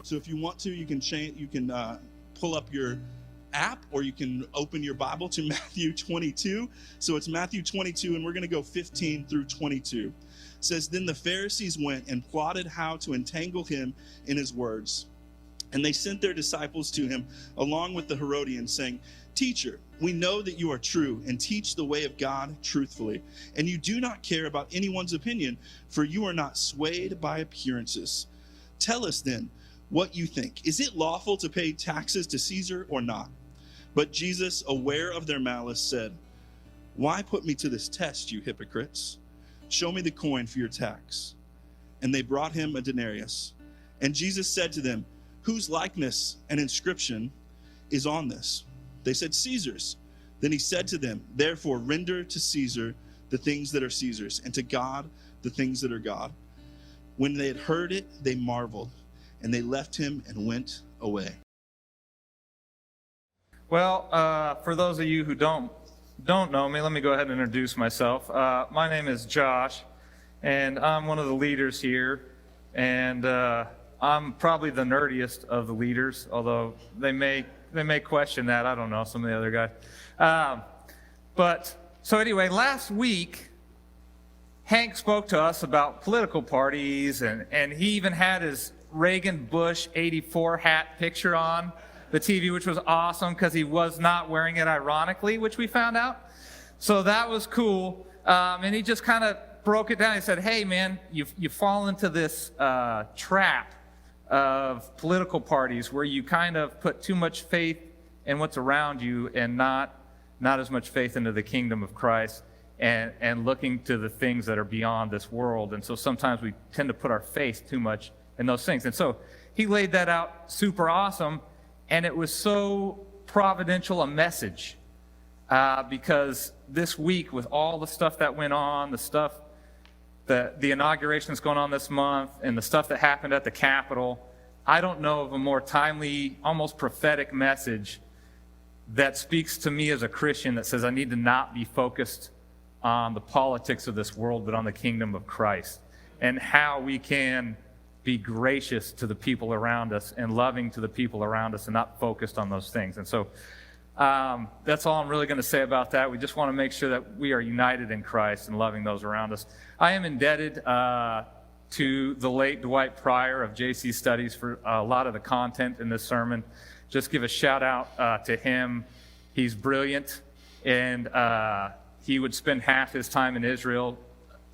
So if you want to, you can pull up your app, or you can open your Bible to Matthew 22. So it's Matthew 22, and we're going to go 15 through 22. It says, "Then the Pharisees went and plotted how to entangle him in his words. And they sent their disciples to him along with the Herodians, saying, 'Teacher, we know that you are true and teach the way of God truthfully, and you do not care about anyone's opinion, for you are not swayed by appearances. Tell us then what you think. Is it lawful to pay taxes to Caesar or not?' But Jesus, aware of their malice, said, 'Why put me to this test, you hypocrites? Show me the coin for your tax.' And they brought him a denarius. And Jesus said to them, 'Whose likeness and inscription is on this?' They said, 'Caesar's.' Then he said to them, 'Therefore render to Caesar the things that are Caesar's, and to God the things that are God.' When they had heard it, they marveled, and they left him and went away." Well, for those of you who don't know me, let me go ahead and introduce myself. My name is Josh, and I'm one of the leaders here, and I'm probably the nerdiest of the leaders, although they may question that. I don't know, some of the other guys. So anyway, last week, Hank spoke to us about political parties, and he even had his Reagan Bush 84 hat picture on the TV, which was awesome because he was not wearing it ironically, which we found out. So that was cool. And he just kind of broke it down. He said, "Hey, man, you fall into this trap of political parties where you kind of put too much faith in what's around you and not as much faith into the kingdom of Christ and looking to the things that are beyond this world. And so sometimes we tend to put our faith too much in those things." And so he laid that out super awesome, and it was so providential a message because this week, with all the stuff that went on, the inauguration that's going on this month, and the stuff that happened at the Capitol, I don't know of a more timely, almost prophetic message that speaks to me as a Christian that says I need to not be focused on the politics of this world, but on the kingdom of Christ, and how we can be gracious to the people around us and loving to the people around us and not focused on those things. And so that's all I'm really going to say about that. We just want to make sure that we are united in Christ and loving those around us. I am indebted to the late Dwight Pryor of JC Studies for a lot of the content in this sermon. Just give a shout out to him. He's brilliant, and he would spend half his time in Israel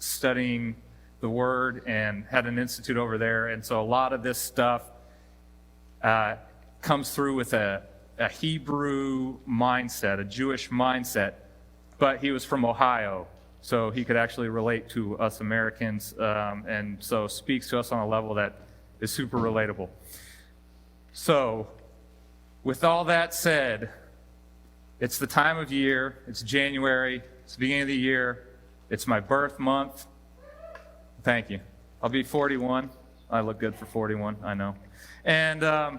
studying the Word and had an institute over there. And so a lot of this stuff comes through with a Hebrew mindset, a Jewish mindset, but he was from Ohio, so he could actually relate to us Americans, and so speaks to us on a level that is super relatable. So, with all that said, it's the time of year, it's January, it's the beginning of the year, it's my birth month. Thank you. I'll be 41. I look good for 41, I know. And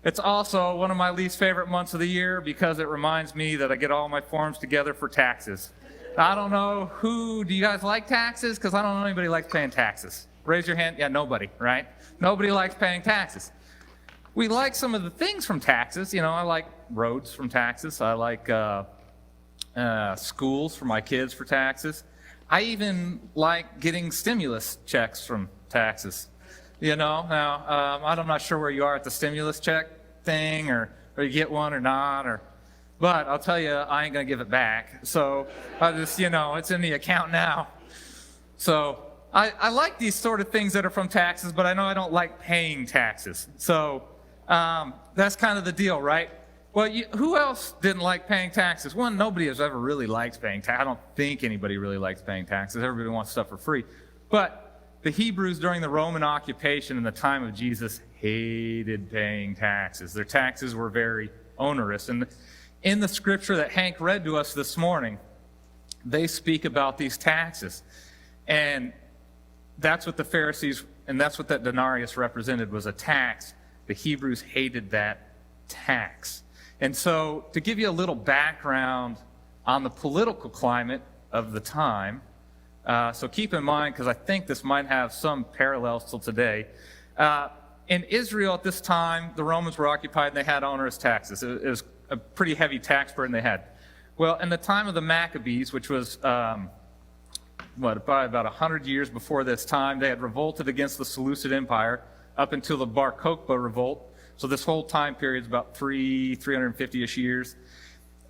it's also one of my least favorite months of the year because it reminds me that I get all my forms together for taxes. I don't know do you guys like taxes? Because I don't know anybody likes paying taxes. Raise your hand. Yeah, nobody, right? Nobody likes paying taxes. We like some of the things from taxes. You know, I like roads from taxes. I like schools for my kids for taxes. I even like getting stimulus checks from taxes. You know, now, I'm not sure where you are at the stimulus check thing, or you get one or not, but I'll tell you, I ain't going to give it back. So I just, it's in the account now. So I like these sort of things that are from taxes, but I know I don't like paying taxes. So that's kind of the deal, right? Well, who else didn't like paying taxes? One, nobody has ever really liked paying taxes. I don't think anybody really likes paying taxes. Everybody wants stuff for free. But the Hebrews during the Roman occupation in the time of Jesus hated paying taxes. Their taxes were very onerous. And in the scripture that Hank read to us this morning, they speak about these taxes. And that's what the Pharisees, and that's what that denarius represented, was a tax. The Hebrews hated that tax. And so to give you a little background on the political climate of the time, so keep in mind, because I think this might have some parallels till today, in Israel at this time, the Romans were occupied and they had onerous taxes. It was a pretty heavy tax burden they had. Well, in the time of the Maccabees, which was, probably about 100 years before this time, they had revolted against the Seleucid Empire up until the Bar Kokhba revolt. So this whole time period is about 350-ish years.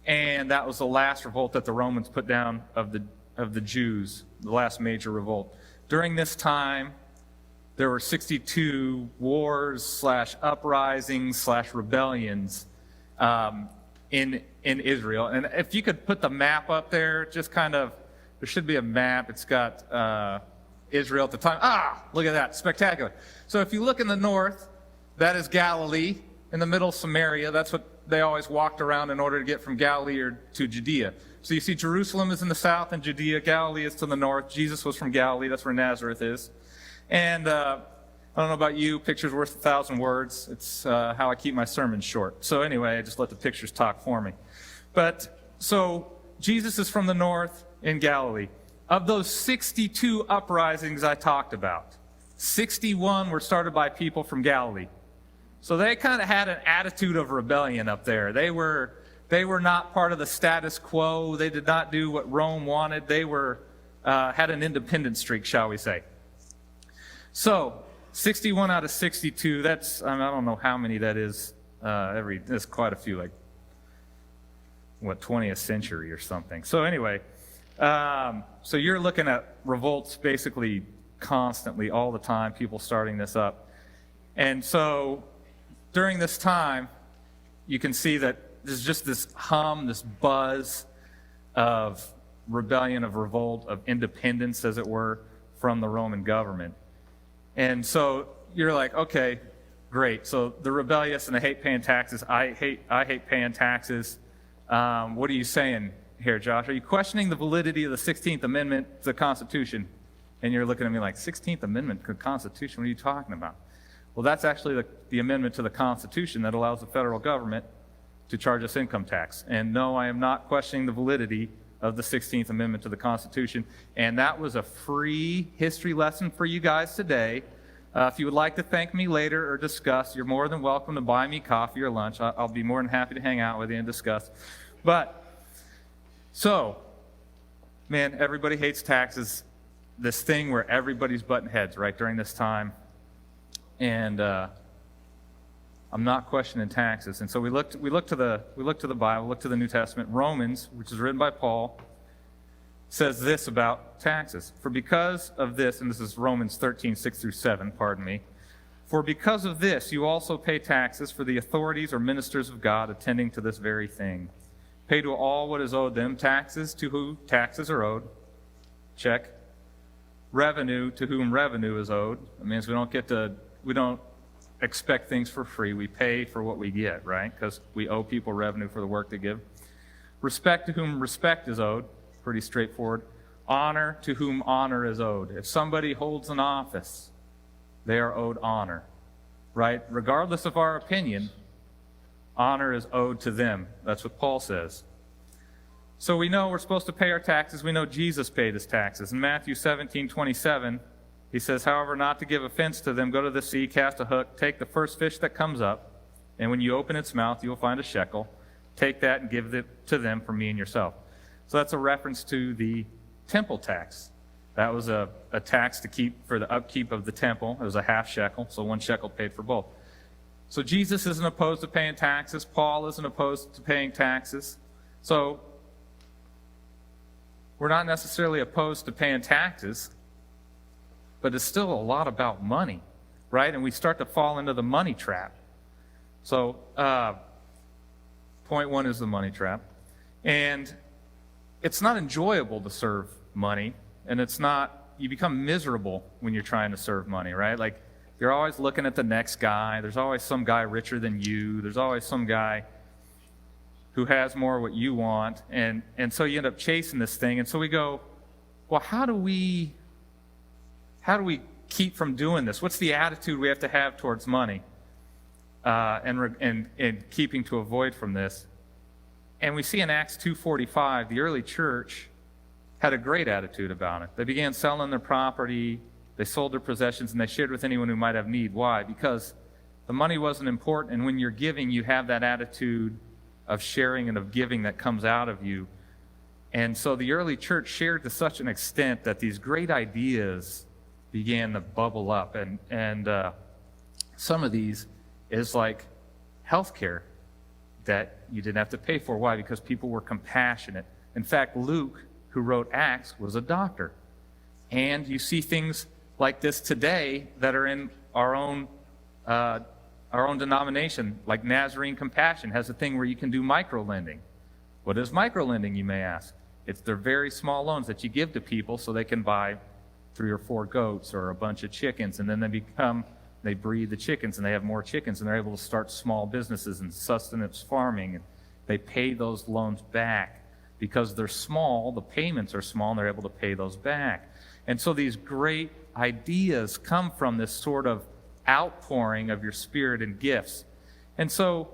And that was the last revolt that the Romans put down of the Jews, the last major revolt. During this time, there were 62 wars / uprisings / rebellions in Israel. And if you could put the map up there, just kind of, there should be a map. It's got Israel at the time. Look at that, spectacular. So if you look in the north, that is Galilee. In the middle, Samaria. That's what they always walked around in order to get from Galilee to Judea. So you see Jerusalem is in the south and Judea. Galilee is to the north. Jesus was from Galilee. That's where Nazareth is. And I don't know about you, picture's worth 1,000 words. It's how I keep my sermons short. So anyway, I just let the pictures talk for me. But so Jesus is from the north in Galilee. Of those 62 uprisings I talked about, 61 were started by people from Galilee. So they kind of had an attitude of rebellion up there. They were not part of the status quo. They did not do what Rome wanted. They had an independent streak, shall we say. So 61 out of 62, that's, I don't know how many that is. There's quite a few, 20th century or something. So anyway, so you're looking at revolts basically constantly, all the time, people starting this up. And so during this time, you can see that there's just this hum, this buzz of rebellion, of revolt, of independence, as it were, from the Roman government. And so you're like, okay, great. So the rebellious and they hate paying taxes. I hate paying taxes. What are you saying here, Josh? Are you questioning the validity of the 16th Amendment to the Constitution? And you're looking at me like, 16th Amendment to the Constitution? What are you talking about? Well, that's actually the amendment to the Constitution that allows the federal government to charge us income tax. And no, I am not questioning the validity of the 16th Amendment to the Constitution. And that was a free history lesson for you guys today. If you would like to thank me later or discuss, you're more than welcome to buy me coffee or lunch. I'll be more than happy to hang out with you and discuss. So, man, everybody hates taxes. This thing where everybody's butting heads, right, during this time. And I'm not questioning taxes. And so we look to the Bible, look to the New Testament. Romans, which is written by Paul, says this about taxes. For because of this, and this is Romans 13, 6 through 7, pardon me. For because of this, you also pay taxes, for the authorities or ministers of God attending to this very thing. Pay to all what is owed them. Taxes to who taxes are owed. Check. Revenue to whom revenue is owed. That means we don't expect things for free. We pay for what we get, right? Because we owe people revenue for the work they give. Respect to whom respect is owed. Pretty straightforward. Honor to whom honor is owed. If somebody holds an office, they are owed honor, right? Regardless of our opinion, honor is owed to them. That's what Paul says. So we know we're supposed to pay our taxes. We know Jesus paid his taxes. In Matthew 17:27, he says, however, not to give offense to them, go to the sea, cast a hook, take the first fish that comes up, and when you open its mouth, you will find a shekel. Take that and give it to them for me and yourself. So that's a reference to the temple tax. That was a tax to keep for the upkeep of the temple. It was a half shekel, so 1 shekel paid for both. So Jesus isn't opposed to paying taxes. Paul isn't opposed to paying taxes. So we're not necessarily opposed to paying taxes, but it's still a lot about money, right? And we start to fall into the money trap. So point 1 is the money trap. And it's not enjoyable to serve money, and you become miserable when you're trying to serve money, right? Like, you're always looking at the next guy. There's always some guy richer than you. There's always some guy who has more of what you want. And so you end up chasing this thing. And so we go, well, how do we keep from doing this? What's the attitude we have to have towards money and keeping to avoid from this? And we see in Acts 2:45, the early church had a great attitude about it. They began selling their property, they sold their possessions, and they shared with anyone who might have need. Why? Because the money wasn't important. And when you're giving, you have that attitude of sharing and of giving that comes out of you. And so the early church shared to such an extent that these great ideas began to bubble up. And some of these is like healthcare that you didn't have to pay for. Why? Because people were compassionate. In fact, Luke, who wrote Acts, was a doctor. And you see things like this today that are in our own denomination, like Nazarene Compassion has a thing where you can do micro-lending. What is micro-lending, you may ask? They're very small loans that you give to people so they can buy 3 or 4 goats or a bunch of chickens, and then they breed the chickens, and they have more chickens, and they're able to start small businesses and sustenance farming, and they pay those loans back. Because they're small, the payments are small, and they're able to pay those back. And so these great ideas come from this sort of outpouring of your spirit and gifts. And so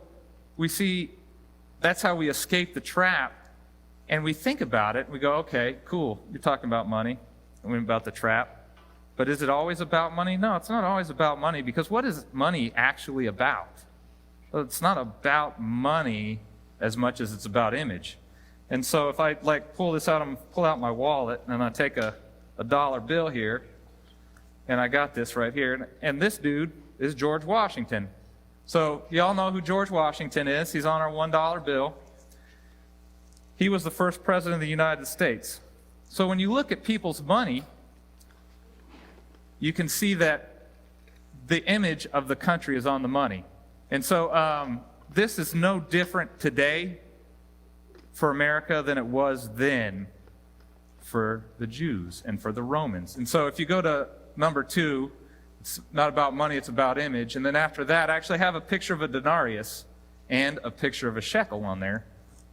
we see that's how we escape the trap. And we think about it, we go, okay, cool, you're talking about money, and about the trap. But is it always about money? No, it's not always about money, because what is money actually about? Well, it's not about money as much as it's about image. And so if I pull this out, pull out my wallet, and I take a dollar bill here, and I got this right here, and this dude is George Washington. So y'all know who George Washington is. He's on our $1 bill. He was the first president of the United States. So when you look at people's money, you can see that the image of the country is on the money. And so this is no different today for America than it was then for the Jews and for the Romans. And so if you go to number 2, it's not about money, it's about image. And then after that, I actually have a picture of a denarius and a picture of a shekel on there.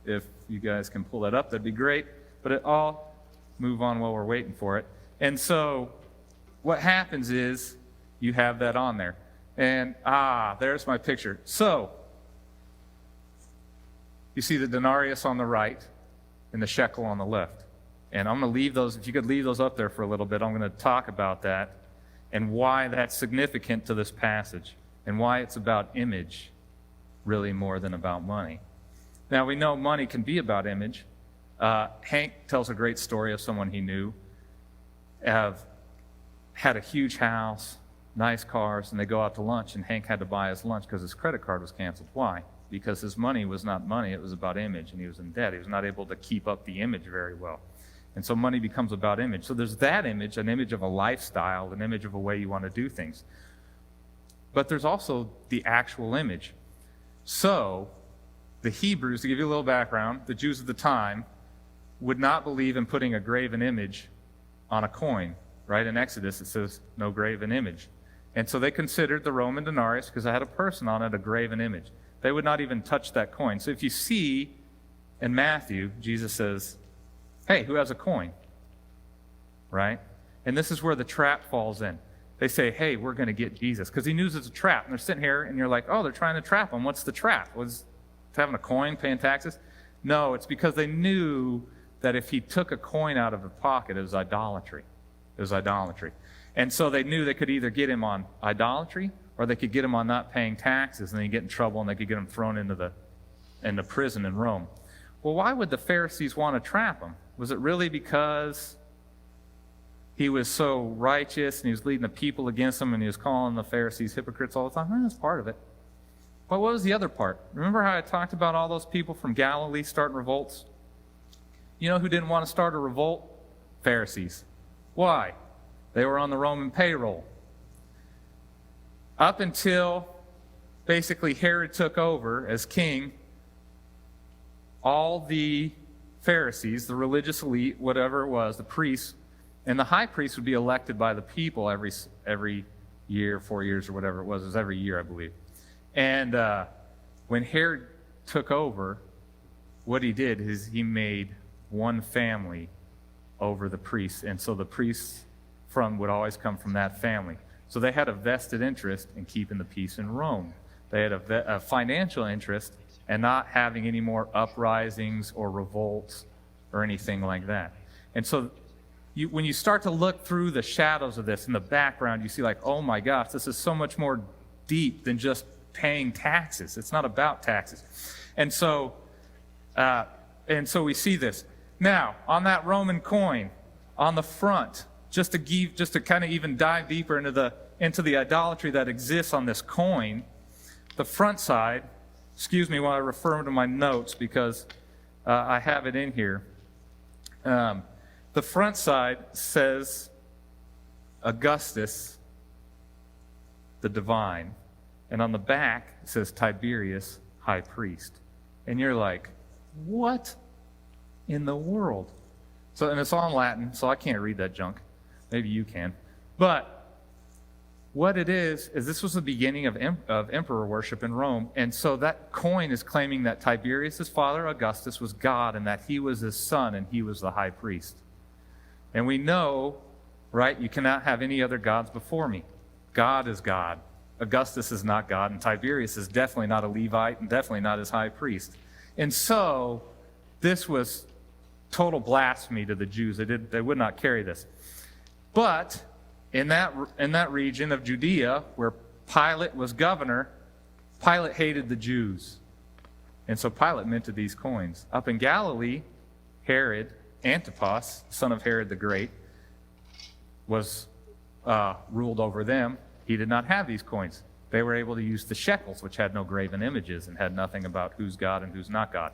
If you guys can pull that up, that'd be great. But I'll move on while we're waiting for it. And so what happens is you have that on there. And there's my picture. So you see the denarius on the right and the shekel on the left. And I'm going to leave those, if you could leave those up there for a little bit, I'm going to talk about that and why that's significant to this passage and why it's about image really more than about money. Now, we know money can be about image. Hank tells a great story of someone he knew, had a huge house, nice cars, and they go out to lunch, and Hank had to buy his lunch because his credit card was canceled. Why? Because his money was not money, it was about image, and he was in debt. He was not able to keep up the image very well. And so money becomes about image. So there's that image, an image of a lifestyle, an image of a way you want to do things. But there's also the actual image. So the Hebrews, to give you a little background, the Jews of the time would not believe in putting a graven image on a coin. Right? In Exodus, it says no graven image. And so they considered the Roman denarius, because it had a person on it, a graven image. They would not even touch that coin. So if you see in Matthew, Jesus says, hey, who has a coin? Right? And this is where the trap falls in. They say, hey, we're going to get Jesus. Because he knows it's a trap. And they're sitting here, and you're like, oh, they're trying to trap him. What's the trap? Was having a coin, paying taxes? No, it's because they knew that if he took a coin out of a pocket, it was idolatry. It was idolatry. And so they knew they could either get him on idolatry, or they could get him on not paying taxes, and then he'd get in trouble, and they could get him thrown into prison in Rome. Well, why would the Pharisees want to trap him? Was it really because he was so righteous, and he was leading the people against them, and he was calling the Pharisees hypocrites all the time? That's part of it. But what was the other part? Remember how I talked about all those people from Galilee starting revolts? You know who didn't want to start a revolt? Pharisees. Why? They were on the Roman payroll. Up until basically Herod took over as king, all the Pharisees, the religious elite, whatever it was, the priests, and the high priest would be elected by the people every year, 4 years or whatever it was every year, I believe. And when Herod took over, what he did is he made one family over the priests, and so the priests would always come from that family. So they had a vested interest in keeping the peace in Rome. They had a financial interest in not having any more uprisings or revolts or anything like that. And so when you start to look through the shadows of this in the background, you see like, oh my gosh, this is so much more deep than just paying taxes. It's not about taxes. And so we see this. Now, on that Roman coin, on the front, just to kind of even dive deeper into the idolatry that exists on this coin, the front side, excuse me while I refer to my notes because I have it in here. The front side says Augustus, the divine, and on the back it says Tiberius, high priest. And you're like, what in the world? So, and it's all in Latin, so I can't read that junk. Maybe you can. But what it is this was the beginning of emperor worship in Rome. And so that coin is claiming that Tiberius' father, Augustus, was God and that he was his son and he was the high priest. And we know, right, you cannot have any other gods before me. God is God. Augustus is not God, and Tiberius is definitely not a Levite and definitely not his high priest. And so this was total blasphemy to the Jews. They would not carry this. But in that region of Judea where Pilate was governor, Pilate hated the Jews. And so Pilate minted these coins. Up in Galilee, Herod Antipas, son of Herod the Great, was ruled over them. He did not have these coins. They were able to use the shekels, which had no graven images and had nothing about who's God and who's not God.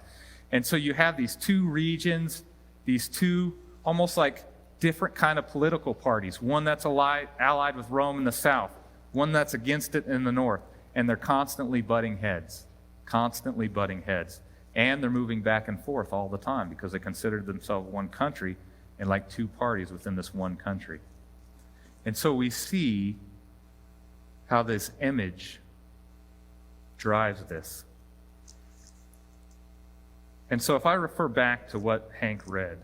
And so you have these two regions, these two almost like different kind of political parties. One that's allied with Rome in the south, one that's against it in the north. And they're constantly butting heads. And they're moving back and forth all the time because they considered themselves one country and like two parties within this one country. And so we see how this image drives this. And so if I refer back to what Hank read,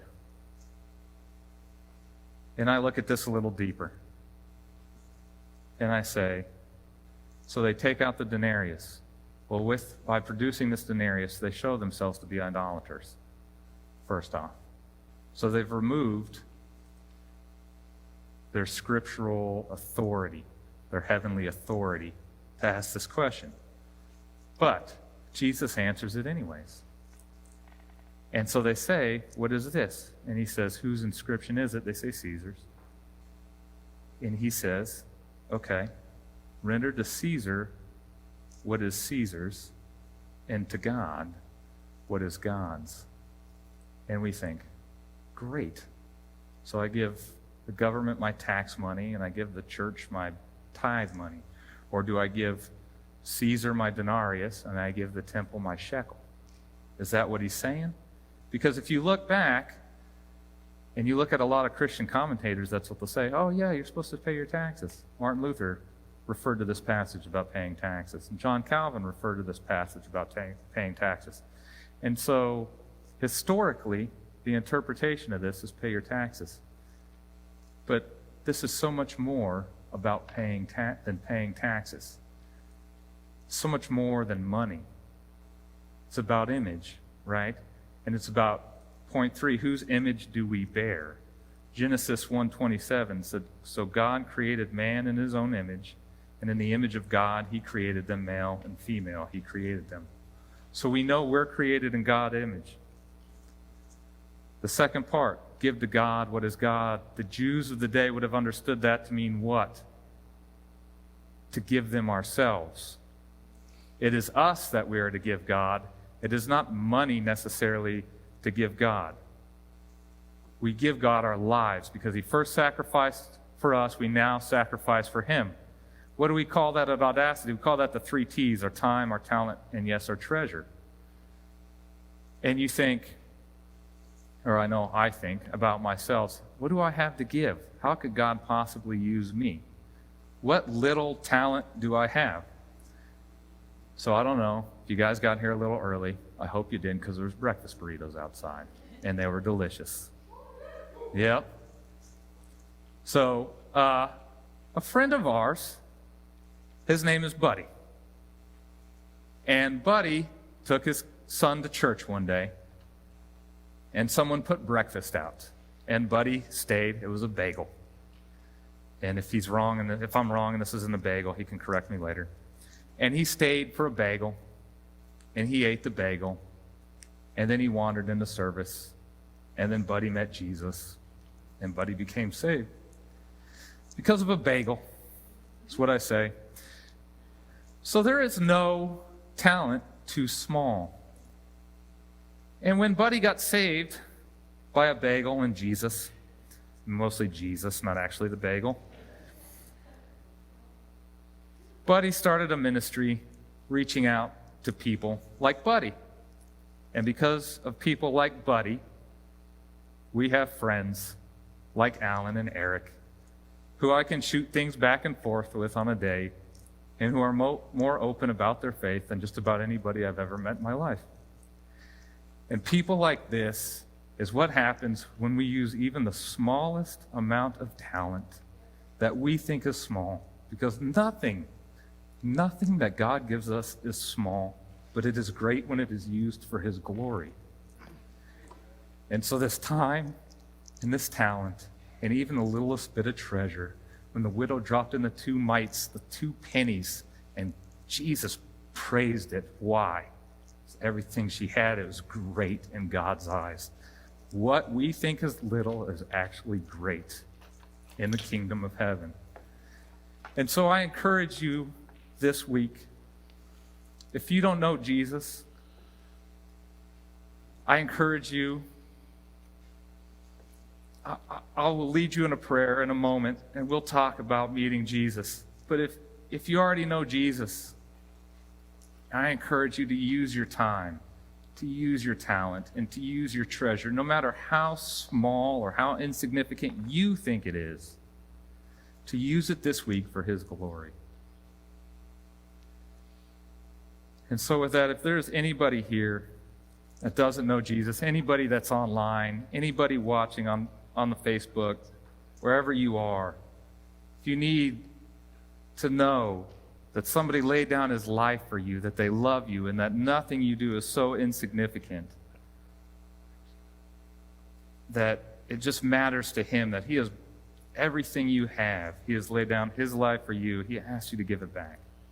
and I look at this a little deeper, and I say, so they take out the denarius. Well, by producing this denarius, they show themselves to be idolaters, first off. So they've removed their scriptural authority, their heavenly authority, to ask this question. But Jesus answers it anyways. And so they say, what is this? And he says, whose inscription is it? They say Caesar's. And he says, okay, render to Caesar what is Caesar's, and to God what is God's. And we think, great. So I give the government my tax money, and I give the church my tithe money. Or do I give Caesar my denarius, and I give the temple my shekel? Is that what he's saying? Because if you look back, and you look at a lot of Christian commentators, that's what they'll say. Oh, yeah, you're supposed to pay your taxes. Martin Luther referred to this passage about paying taxes. And John Calvin referred to this passage about paying taxes. And so, historically, the interpretation of this is pay your taxes. But this is so much more about paying taxes. So much more than money. It's about image, right? And it's about point 3, whose image do we bear? Genesis 1:27 said, so God created man in his own image, and in the image of God he created them, male and female, he created them. So we know we're created in God's image. The second part, give to God what is God. The Jews of the day would have understood that to mean what? To give them ourselves. It is us that we are to give God. It is not money necessarily to give God. We give God our lives because he first sacrificed for us. We now sacrifice for him. What do we call that at Audacity? We call that the 3 T's, our time, our talent, and yes, our treasure. And you think, or I think about myself, what do I have to give? How could God possibly use me? What little talent do I have? So I don't know. If you guys got here a little early, I hope you did, because there was breakfast burritos outside, and they were delicious. Yep. So a friend of ours, his name is Buddy. And Buddy took his son to church one day, and someone put breakfast out. And Buddy stayed. It was a bagel. And if he's wrong, and if I'm wrong and this isn't a bagel, he can correct me later. And he stayed for a bagel, and he ate the bagel, and then he wandered into service, and then Buddy met Jesus, and Buddy became saved. Because of a bagel, that's what I say. So there is no talent too small. And when Buddy got saved by a bagel and Jesus, mostly Jesus, not actually the bagel, Buddy started a ministry reaching out to people like Buddy. And because of people like Buddy, we have friends like Alan and Eric, who I can shoot things back and forth with on a day, and who are more open about their faith than just about anybody I've ever met in my life. And people like this is what happens when we use even the smallest amount of talent that we think is small, because nothing that God gives us is small, but it is great when it is used for his glory. And so this time and this talent and even the littlest bit of treasure, when the widow dropped in the 2 mites, the 2 pennies, and Jesus praised it. Why? Everything she had, it was great in God's eyes. What we think is little is actually great in the kingdom of heaven. And so I encourage you this week, if you don't know Jesus, I encourage you, I'll lead you in a prayer in a moment, and we'll talk about meeting Jesus. But if you already know Jesus, I encourage you to use your time, to use your talent, and to use your treasure, no matter how small or how insignificant you think it is, to use it this week for his glory. And so with that, if there's anybody here that doesn't know Jesus, anybody that's online, anybody watching on the Facebook, wherever you are, if you need to know that somebody laid down his life for you, that they love you, and that nothing you do is so insignificant, that it just matters to him, that he has everything you have. He has laid down his life for you. He asks you to give it back.